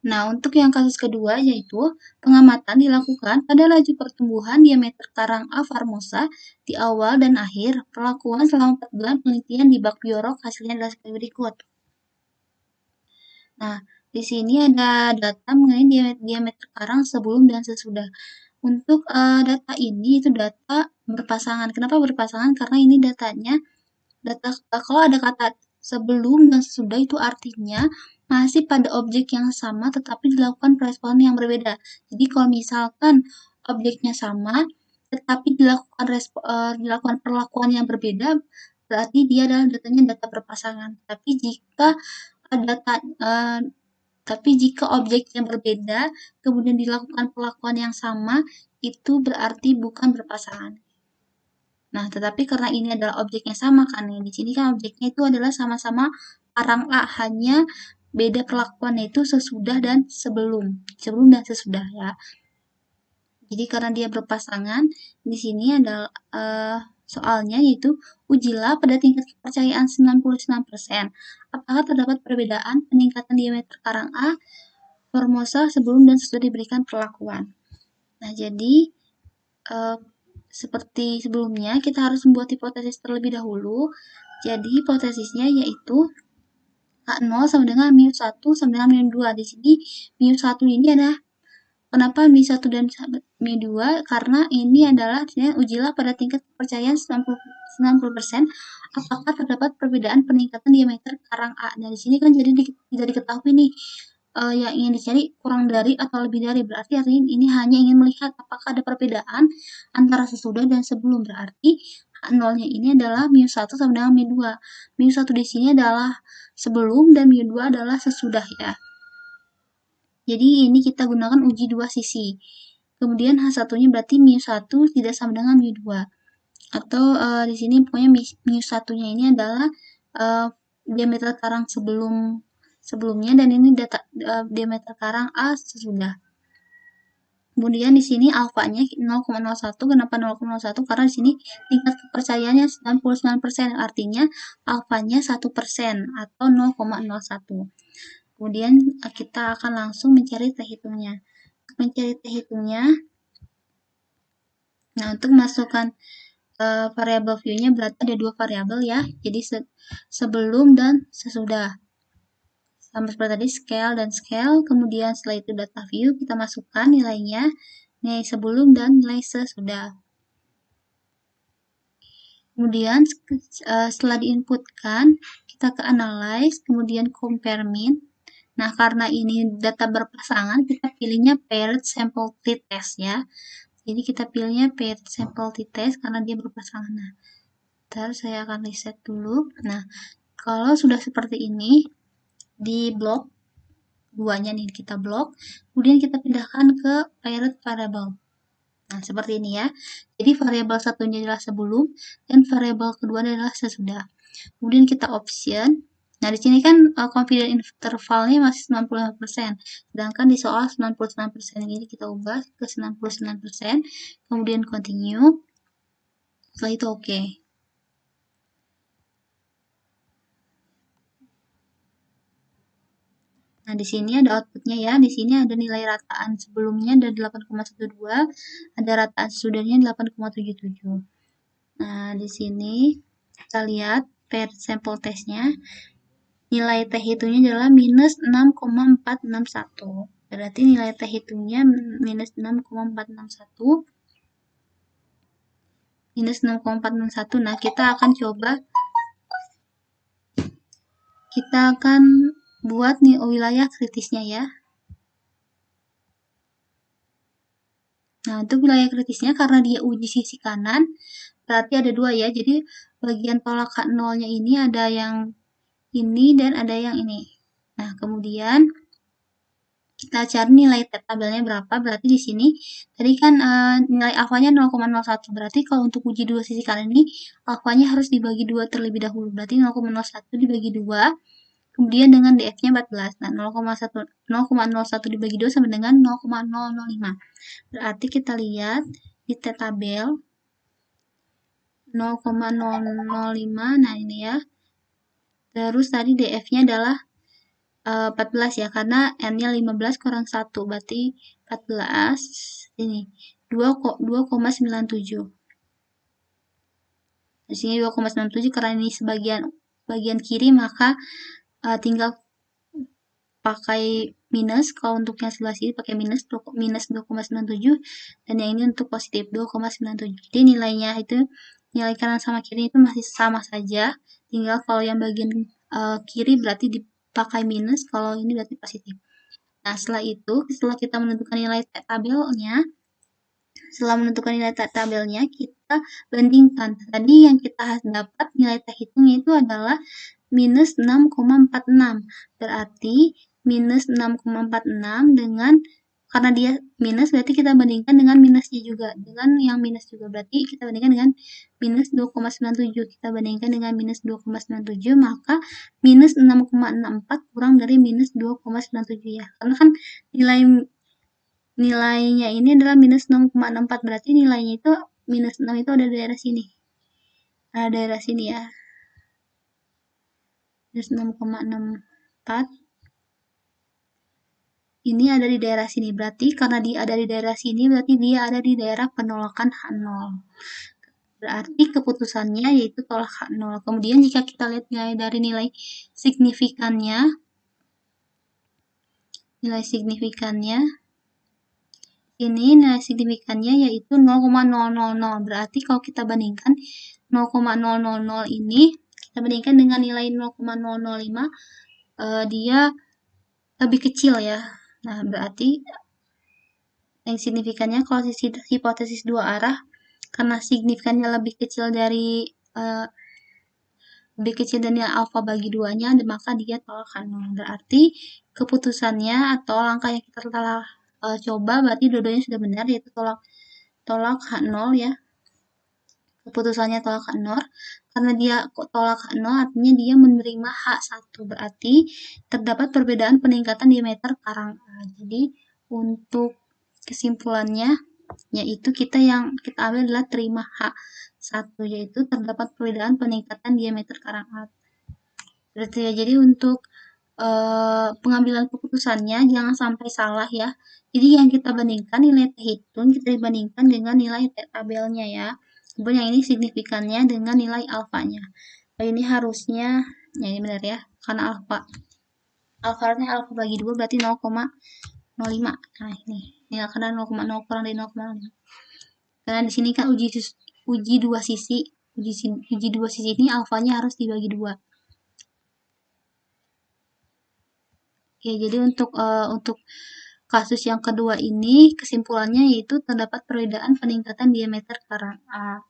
Nah, untuk yang kasus kedua yaitu pengamatan dilakukan pada laju pertumbuhan diameter karang A Formosa di awal dan akhir perlakuan selama 4 bulan penelitian di bak biorok, hasilnya adalah sebagai berikut. Nah, di sini ada data mengenai diameter karang sebelum dan sesudah. Untuk data ini itu data berpasangan. Kenapa berpasangan? Karena ini datanya kalau ada kata sebelum dan sesudah itu artinya masih pada objek yang sama tetapi dilakukan peresponan yang berbeda. Jadi kalau misalkan objeknya sama tetapi dilakukan perlakuan yang berbeda, berarti dia adalah datanya data berpasangan. Data eh, tapi jika objeknya berbeda kemudian dilakukan perlakuan yang sama, itu berarti bukan berpasangan. Nah, tetapi karena ini adalah objeknya sama kan, di sini kan objeknya itu adalah sama-sama karang A, hanya beda perlakuannya itu sesudah dan sebelum dan sesudah ya. Jadi karena dia berpasangan, di sini adalah soalnya yaitu ujilah pada tingkat kepercayaan 99%. Apakah terdapat perbedaan peningkatan diameter karang A Formosa sebelum dan sesudah diberikan perlakuan. Nah, jadi seperti sebelumnya, kita harus membuat hipotesis terlebih dahulu. Jadi, hipotesisnya yaitu K0 sama dengan μ1 sama dengan μ2. Di sini μ1 ini adalah kenapa μ1 dan μ2? Karena ini adalah ujilah pada tingkat kepercayaan 90% apakah terdapat perbedaan peningkatan diameter karang A. Nah, di sini kan jadi tidak diketahui nih yang ingin dicari kurang dari atau lebih dari, berarti artinya ini hanya ingin melihat apakah ada perbedaan antara sesudah dan sebelum, berarti H0-nya ini adalah μ1 sama dengan μ2. μ1 di sini adalah sebelum dan μ2 adalah sesudah ya. Jadi ini kita gunakan uji dua sisi. Kemudian H1-nya berarti μ1 tidak sama dengan μ2. Atau di sini pokoknya μ1-nya ini adalah diameter karang sebelumnya dan ini diameter karang A sesudah. Kemudian di sini alfanya 0,01. Kenapa 0,01? Karena di sini tingkat kepercayaannya 99%, artinya alfanya 1% atau 0,01. Kemudian kita akan langsung mencari T hitungnya. Nah, untuk masukkan variabel view-nya berarti ada dua variabel ya. Jadi sebelum dan sesudah. Sama seperti tadi scale dan scale. Kemudian setelah itu data view kita masukkan nilainya, nilai sebelum dan nilai sesudah. Kemudian setelah diinputkan kita ke analyze, kemudian compare mean. Nah, karena ini data berpasangan, kita pilihnya paired sample t-test ya. Jadi kita pilihnya paired sample t-test karena dia berpasangan. Nah, ntar saya akan reset dulu. Nah, kalau sudah seperti ini, di blok duanya nih kita blok, kemudian kita pindahkan ke paired variable. Nah, seperti ini ya. Jadi variabel satunya adalah sebelum dan variabel kedua adalah sesudah. Kemudian kita option. Nah, di sini kan confidence intervalnya masih 95%. Sedangkan di soal 99% ini kita ubah ke 99%. Kemudian continue. Setelah itu oke. Nah, di sini ada outputnya ya. Di sini ada nilai rataan sebelumnya ada 8,12, ada rataan sesudahnya 8,77. Nah, di sini kita lihat per sampel testnya. Nilai T hitungnya adalah minus 6,461. Berarti nilai T hitungnya minus 6,461. Minus 6,461. Nah, kita akan buat nih wilayah kritisnya ya. Nah, untuk wilayah kritisnya karena dia uji sisi kanan, berarti ada dua ya. Jadi bagian tolak K0-nya ini ada yang ini dan ada yang ini. Nah, kemudian kita cari nilai tabelnya berapa. Berarti di sini tadi kan nilai alfanya 0,01. Berarti kalau untuk uji dua sisi kanan ini alfanya harus dibagi 2 terlebih dahulu. Berarti 0,01 dibagi 2. Kemudian dengan df-nya 14. Nah, 0,01 dibagi 2 sama dengan 0,005. Berarti kita lihat di tabel 0,005. Nah, ini ya. Terus tadi df-nya adalah 14 ya, karena N-nya 15 kurang 1, berarti 14, ini 2,97. Di sini 2,97 karena ini bagian kiri, maka tinggal pakai minus. Kalau untuk yang sebelah sini pakai minus 2,97, dan yang ini untuk positif 2,97. Jadi nilainya itu, nilai kanan sama kiri itu masih sama saja, tinggal kalau yang bagian kiri berarti dipakai minus, kalau ini berarti positif. Nah, setelah kita menentukan nilai tabelnya, kita bandingkan. Tadi yang kita dapat nilai hitungnya itu adalah minus 6,46. Berarti minus 6,46 dengan, karena dia minus, berarti kita bandingkan dengan minusnya juga. Dengan yang minus juga, berarti kita bandingkan dengan minus 2,97. Kita bandingkan dengan minus 2,97, maka minus 6,64 kurang dari minus 2,97 ya. Karena kan nilainya ini adalah minus 6,64, berarti nilainya itu minus 6 itu ada di daerah sini. Ada daerah sini ya. Minus 6,64. Ini ada di daerah sini. Berarti karena dia ada di daerah sini, berarti dia ada di daerah penolakan H0. Berarti keputusannya yaitu tolak H0. Kemudian jika kita lihat dari nilai signifikannya, ini nilai signifikannya yaitu 0,000. Berarti kalau kita bandingkan 0,000 ini, kita bandingkan dengan nilai 0,005, dia lebih kecil ya. Nah, berarti yang signifikannya kalau hipotesis dua arah, karena signifikannya lebih kecil dari nilai alfa bagi 2-nya, maka dia tolak H0. Berarti keputusannya atau langkah yang kita telah coba, berarti dua-duanya sudah benar, yaitu tolak H0 ya. Keputusannya tolak H0, karena dia tolak H0 artinya dia menerima H1, berarti terdapat perbedaan peningkatan diameter karang A. Jadi untuk kesimpulannya yaitu kita ambil adalah terima H1, yaitu terdapat perbedaan peningkatan diameter karang A. Berarti ya, jadi untuk pengambilan keputusannya jangan sampai salah ya. Jadi yang kita bandingkan nilai hitung kita dibandingkan dengan nilai tabelnya ya. Kemudian yang ini signifikannya dengan nilai alfanya. Nah, ini harusnya, ya ini benar ya, karena alfanya alfa bagi 2 berarti 0,05. Nah ini karena 0,0 kurang dari 0,05. Karena di sini kan uji dua sisi ini alfanya harus dibagi 2. Oke, jadi untuk kasus yang kedua ini kesimpulannya yaitu terdapat perbedaan peningkatan diameter karang A.